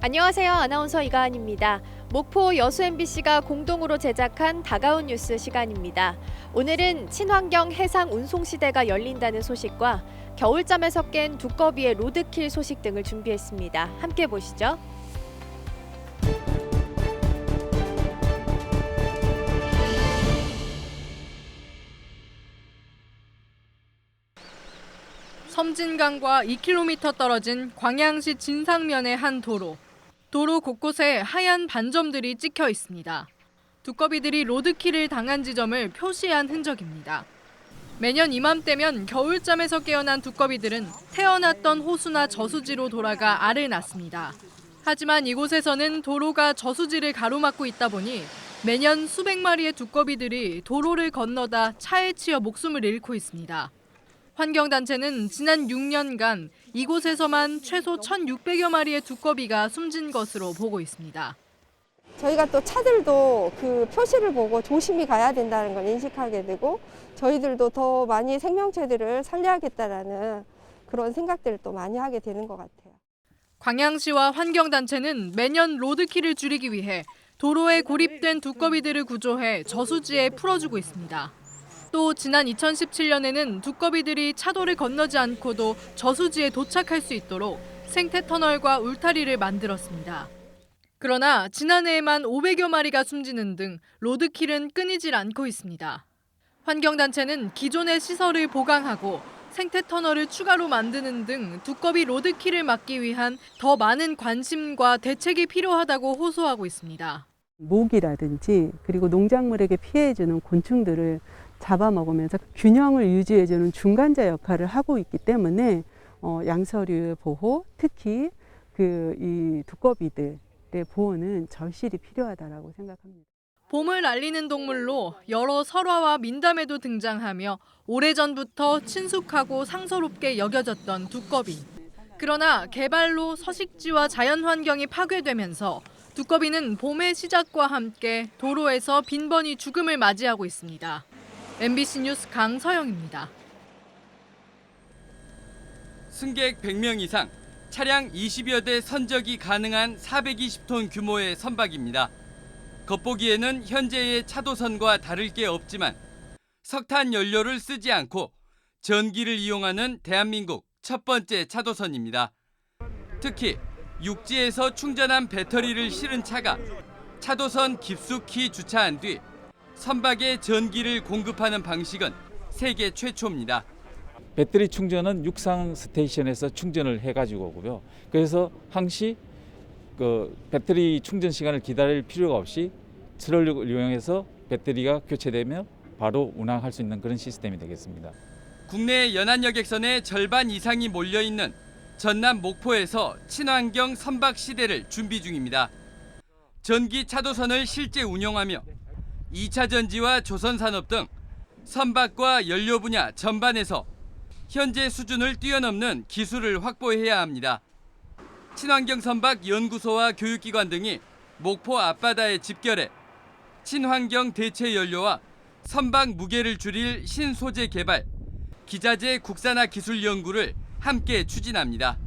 안녕하세요. 아나운서 이가은입니다. 목포 여수 MBC가 공동으로 제작한 다가온 뉴스 시간입니다. 오늘은 친환경 해상 운송 시대가 열린다는 소식과 겨울잠에서 깬 두꺼비의 로드킬 소식 등을 준비했습니다. 함께 보시죠. 섬진강과 2km 떨어진 광양시 진상면의 한 도로. 도로 곳곳에 하얀 반점들이 찍혀 있습니다. 두꺼비들이 로드킬을 당한 지점을 표시한 흔적입니다. 매년 이맘때면 겨울잠에서 깨어난 두꺼비들은 태어났던 호수나 저수지로 돌아가 알을 낳습니다. 하지만 이곳에서는 도로가 저수지를 가로막고 있다 보니 매년 수백 마리의 두꺼비들이 도로를 건너다 차에 치여 목숨을 잃고 있습니다. 환경단체는 지난 6년간 이곳에서만 최소 1,600여 마리의 두꺼비가 숨진 것으로 보고 있습니다. 저희가 또 차들도 그 표시를 보고 조심히 가야 된다는 걸 인식하게 되고 저희들도 더 많이 생명체들을 살려야겠다라는 그런 생각들을 또 많이 하게 되는 것 같아요. 광양시와 환경단체는 매년 로드킬을 줄이기 위해 도로에 고립된 두꺼비들을 구조해 저수지에 풀어주고 있습니다. 또 지난 2017년에는 두꺼비들이 차도를 건너지 않고도 저수지에 도착할 수 있도록 생태 터널과 울타리를 만들었습니다. 그러나 지난해에만 500여 마리가 숨지는 등 로드킬은 끊이질 않고 있습니다. 환경단체는 기존의 시설을 보강하고 생태 터널을 추가로 만드는 등 두꺼비 로드킬을 막기 위한 더 많은 관심과 대책이 필요하다고 호소하고 있습니다. 모기라든지 그리고 농작물에게 피해주는 곤충들을 잡아먹으면서 균형을 유지해주는 중간자 역할을 하고 있기 때문에 양서류의 보호, 특히 이 두꺼비들의 보호는 절실히 필요하다고 생각합니다. 봄을 알리는 동물로 여러 설화와 민담에도 등장하며 오래전부터 친숙하고 상서롭게 여겨졌던 두꺼비. 그러나 개발로 서식지와 자연환경이 파괴되면서 두꺼비는 봄의 시작과 함께 도로에서 빈번히 죽음을 맞이하고 있습니다. MBC 뉴스 강서영입니다. 승객 100명 이상, 차량 20여 대 선적이 가능한 420톤 규모의 선박입니다. 겉보기에는 현재의 차도선과 다를 게 없지만 석탄 연료를 쓰지 않고 전기를 이용하는 대한민국 첫 번째 차도선입니다. 특히 육지에서 충전한 배터리를 실은 차가 차도선 깊숙이 주차한 뒤 선박에 전기를 공급하는 방식은 세계 최초입니다. 배터리 충전은 육상 스테이션에서 충전을 해가지고 오고요. 그래서 항시 배터리 충전 시간을 기다릴 필요가 없이 트롤을 이용해서 배터리가 교체되면 바로 운항할 수 있는 그런 시스템이 되겠습니다. 국내 연안여객선의 절반 이상이 몰려있는 전남 목포에서 친환경 선박 시대를 준비 중입니다. 전기 차도선을 실제 운영하며 2차 전지와 조선산업 등 선박과 연료 분야 전반에서 현재 수준을 뛰어넘는 기술을 확보해야 합니다. 친환경 선박 연구소와 교육기관 등이 목포 앞바다에 집결해 친환경 대체 연료와 선박 무게를 줄일 신소재 개발, 기자재 국산화 기술 연구를 함께 추진합니다.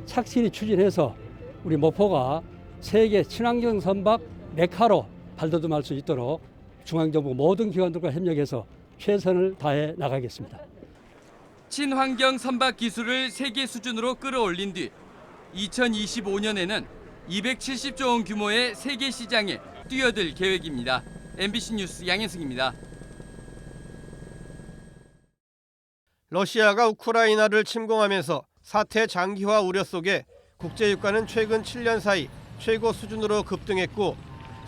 착실히 추진해서 우리 목포가 세계 친환경 선박 메카로 발돋움할 수 있도록 중앙정부 모든 기관들과 협력해서 최선을 다해 나가겠습니다. 친환경 선박 기술을 세계 수준으로 끌어올린 뒤 2025년에는 270조 원 규모의 세계 시장에 뛰어들 계획입니다. MBC 뉴스 양현승입니다. 러시아가 우크라이나를 침공하면서 사태 장기화 우려 속에 국제유가는 최근 7년 사이 최고 수준으로 급등했고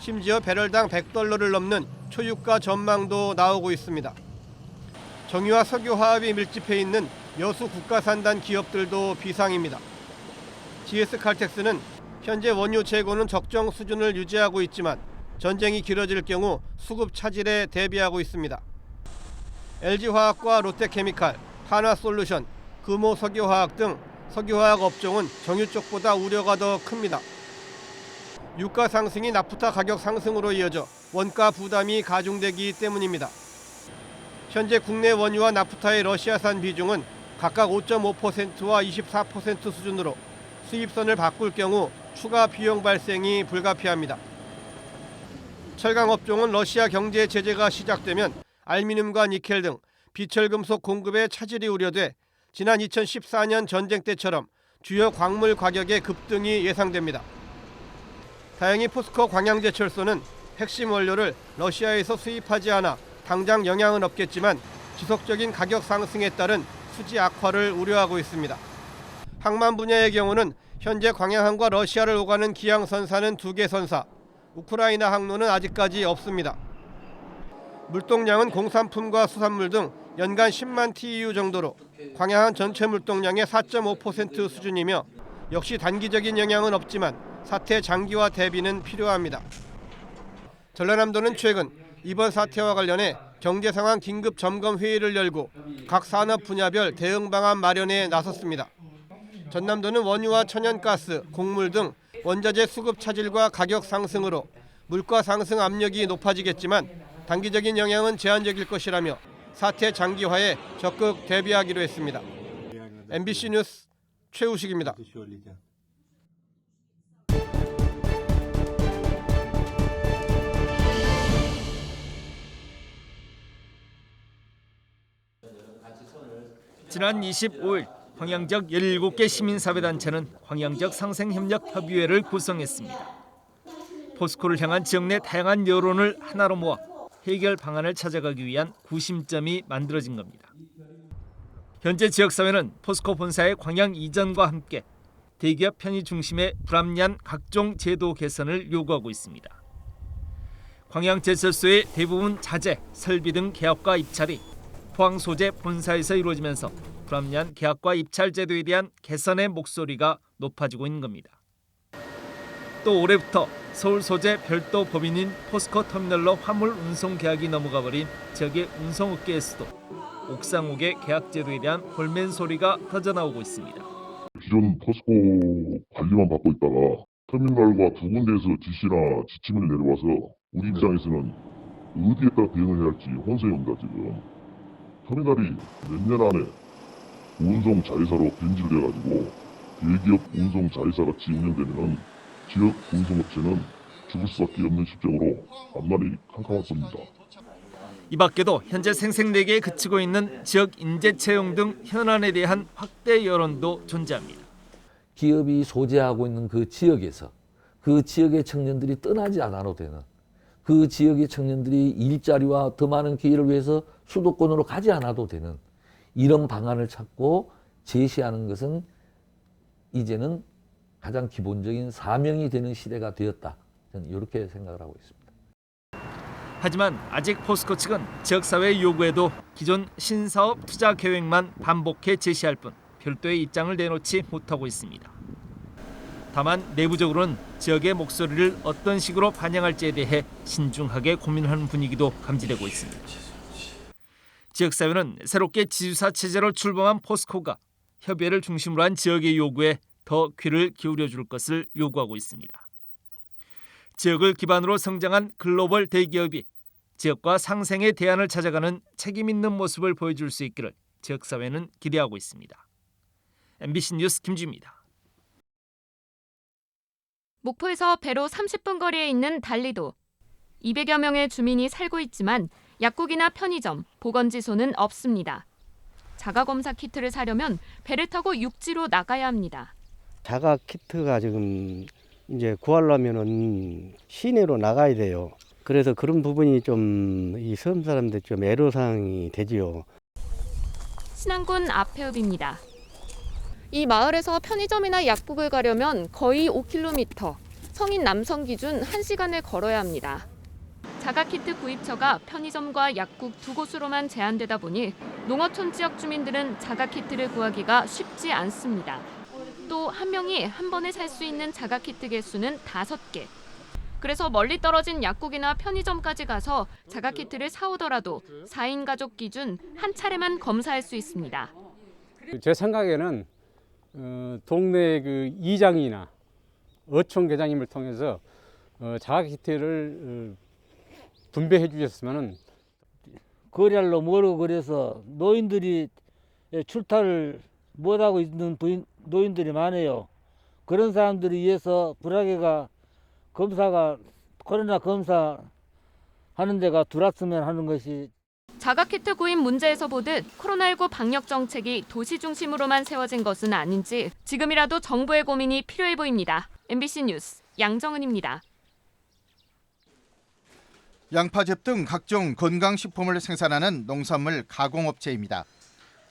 심지어 배럴당 $100를 넘는 초유가 전망도 나오고 있습니다. 정유와 석유화합이 밀집해 있는 여수 국가산단 기업들도 비상입니다. GS칼텍스는 현재 원유 재고는 적정 수준을 유지하고 있지만 전쟁이 길어질 경우 수급 차질에 대비하고 있습니다. LG화학과 롯데케미칼, 한화솔루션, 금호석유화학 등 석유화학 업종은 정유 쪽보다 우려가 더 큽니다. 유가 상승이 나프타 가격 상승으로 이어져 원가 부담이 가중되기 때문입니다. 현재 국내 원유와 나프타의 러시아산 비중은 각각 5.5%와 24% 수준으로 수입선을 바꿀 경우 추가 비용 발생이 불가피합니다. 철강 업종은 러시아 경제 제재가 시작되면 알루미늄과 니켈 등 비철금속 공급에 차질이 우려돼 지난 2014년 전쟁 때처럼 주요 광물 가격의 급등이 예상됩니다. 다행히 포스코 광양제철소는 핵심 원료를 러시아에서 수입하지 않아 당장 영향은 없겠지만 지속적인 가격 상승에 따른 수지 악화를 우려하고 있습니다. 항만 분야의 경우는 현재 광양항과 러시아를 오가는 기항선사는 2개 선사, 우크라이나 항로는 아직까지 없습니다. 물동량은 공산품과 수산물 등 연간 10만 TEU 정도로 광양항 전체 물동량의 4.5% 수준이며 역시 단기적인 영향은 없지만 사태 장기화 대비는 필요합니다. 전라남도는 최근 이번 사태와 관련해 경제 상황 긴급 점검 회의를 열고 각 산업 분야별 대응 방안 마련에 나섰습니다. 전남도는 원유와 천연가스, 곡물 등 원자재 수급 차질과 가격 상승으로 물가 상승 압력이 높아지겠지만 단기적인 영향은 제한적일 것이라며 사태 장기화에 적극 대비하기로 했습니다. MBC 뉴스 최우식입니다. 지난 25일 광양 지역 17개 시민사회단체는 광양 지역 상생협력협의회를 구성했습니다. 포스코를 향한 지역 내 다양한 여론을 하나로 모아 해결 방안을 찾아가기 위한 구심점이 만들어진 겁니다. 현재 지역사회는 포스코 본사의 광양 이전과 함께 대기업 편의 중심의 불합리한 각종 제도 개선을 요구하고 있습니다. 광양제철소의 대부분 자재, 설비 등 계약과 입찰이 포항 소재 본사에서 이루어지면서 불합리한 계약과 입찰 제도에 대한 개선의 목소리가 높아지고 있는 겁니다. 또 올해부터 서울 소재 별도 법인인 포스코 터미널로 화물 운송 계약이 넘어가 버린 지역의 운송업계에서도 옥상옥의 계약 제도에 대한 볼멘 소리가 터져나오고 있습니다. 기존 포스코 관리만 받고 있다가 터미널과 2군데에서 지시나 지침을 내려와서 우리 입장에서는 어디에 따라 대응을 해야 할지 혼선입니다. 지금 터미널이 몇 년 안에 운송 자회사로 변질돼가지고 대기업 운송 자회사 같이 운영되면 지역 운송업체는 죽을 수밖에 없는 실정으로 앞날이 캄캄할 겁니다. 이 밖에도 현재 생색내기에 그치고 있는 지역 인재 채용 등 현안에 대한 확대 여론도 존재합니다. 기업이 소재하고 있는 그 지역에서 그 지역의 청년들이 떠나지 않아도 되는, 그 지역의 청년들이 일자리와 더 많은 기회를 위해서 수도권으로 가지 않아도 되는 이런 방안을 찾고 제시하는 것은 이제는 가장 기본적인 사명이 되는 시대가 되었다. 저는 이렇게 생각을 하고 있습니다. 하지만 아직 포스코 측은 지역사회의 요구에도 기존 신사업 투자 계획만 반복해 제시할 뿐 별도의 입장을 내놓지 못하고 있습니다. 다만 내부적으로는 지역의 목소리를 어떤 식으로 반영할지에 대해 신중하게 고민하는 분위기도 감지되고 있습니다. 지역사회는 새롭게 지주사 체제로 출범한 포스코가 협의회를 중심으로 한 지역의 요구에 더 귀를 기울여줄 것을 요구하고 있습니다. 지역을 기반으로 성장한 글로벌 대기업이 지역과 상생의 대안을 찾아가는 책임 있는 모습을 보여줄 수 있기를 지역사회는 기대하고 있습니다. MBC 뉴스 김주입니다. 목포에서 배로 30분 거리에 있는 달리도. 200여 명의 주민이 살고 있지만 약국이나 편의점, 보건지소는 없습니다. 자가검사 키트를 사려면 배를 타고 육지로 나가야 합니다. 자가 키트가 지금 이제 구하려면은 시내로 나가야 돼요. 그래서 그런 부분이 좀 이 섬 사람들 좀 애로사항이 되지요. 신안군 앞해읍입니다. 이 마을에서 편의점이나 약국을 가려면 거의 5km, 성인 남성 기준 1시간을 걸어야 합니다. 자가키트 구입처가 편의점과 약국 2곳으로만 제한되다 보니 농어촌 지역 주민들은 자가키트를 구하기가 쉽지 않습니다. 또 한 명이 한 번에 살 수 있는 자가키트 개수는 5개. 그래서 멀리 떨어진 약국이나 편의점까지 가서 자가키트를 사오더라도 4인 가족 기준 한 차례만 검사할 수 있습니다. 제 생각에는 동네 그 이장이나 어촌 계장님을 통해서 자가키트를 분배해 주셨으면은 거리알로 멀고 그래서 노인들이 출타를 못하고 있는 노인들이 많아요. 그런 사람들을 위해서 불하게가 검사가 코로나 검사 하는 데가 들어왔으면 하는 것이. 자가키트 구입 문제에서 보듯 코로나19 방역 정책이 도시 중심으로만 세워진 것은 아닌지 지금이라도 정부의 고민이 필요해 보입니다. MBC 뉴스 양정은입니다. 양파즙 등 각종 건강식품을 생산하는 농산물 가공업체입니다.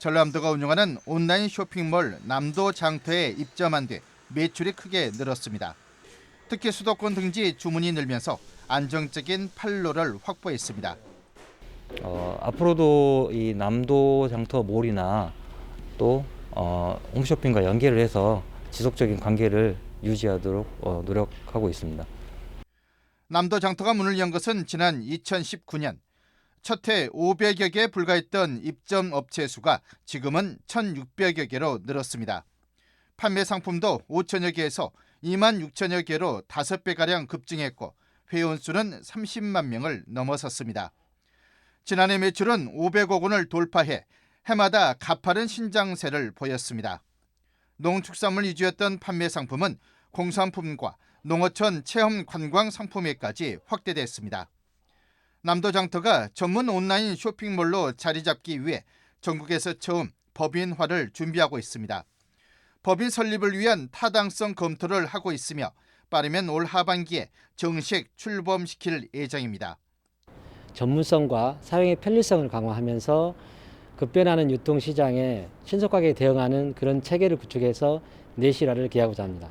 전라남도가 운영하는 온라인 쇼핑몰 남도장터에 입점한 뒤 매출이 크게 늘었습니다. 특히 수도권 등지 주문이 늘면서 안정적인 판로를 확보했습니다. 앞으로도 이 남도장터몰이나 또 홈쇼핑과 연계를 해서 지속적인 관계를 유지하도록 노력하고 있습니다. 남도장터가 문을 연 것은 지난 2019년. 첫 해 500여 개에 불과했던 입점 업체 수가 지금은 1,600여 개로 늘었습니다. 판매 상품도 5천여 개에서 2만 6천여 개로 5배가량 급증했고 회원 수는 30만 명을 넘어섰습니다. 지난해 매출은 500억 원을 돌파해 해마다 가파른 신장세를 보였습니다. 농축산물 위주였던 판매 상품은 공산품과 농어촌 체험 관광 상품에까지 확대됐습니다. 남도장터가 전문 온라인 쇼핑몰로 자리 잡기 위해 전국에서 처음 법인화를 준비하고 있습니다. 법인 설립을 위한 타당성 검토를 하고 있으며 빠르면 올 하반기에 정식 출범시킬 예정입니다. 전문성과 사용의 편리성을 강화하면서 급변하는 유통시장에 신속하게 대응하는 그런 체계를 구축해서 내실화를 기하고자 합니다.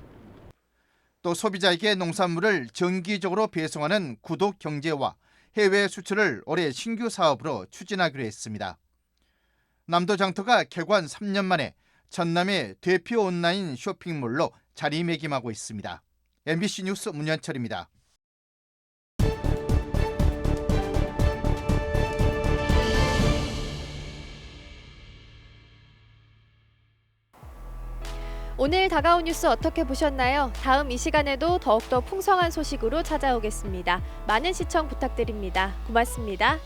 또 소비자에게 농산물을 정기적으로 배송하는 구독 경제와 해외 수출을 올해 신규 사업으로 추진하기로 했습니다. 남도장터가 개관 3년 만에 전남의 대표 온라인 쇼핑몰로 자리매김하고 있습니다. MBC 뉴스 문현철입니다. 오늘 다가온 뉴스 어떻게 보셨나요? 다음 이 시간에도 더욱더 풍성한 소식으로 찾아오겠습니다. 많은 시청 부탁드립니다. 고맙습니다.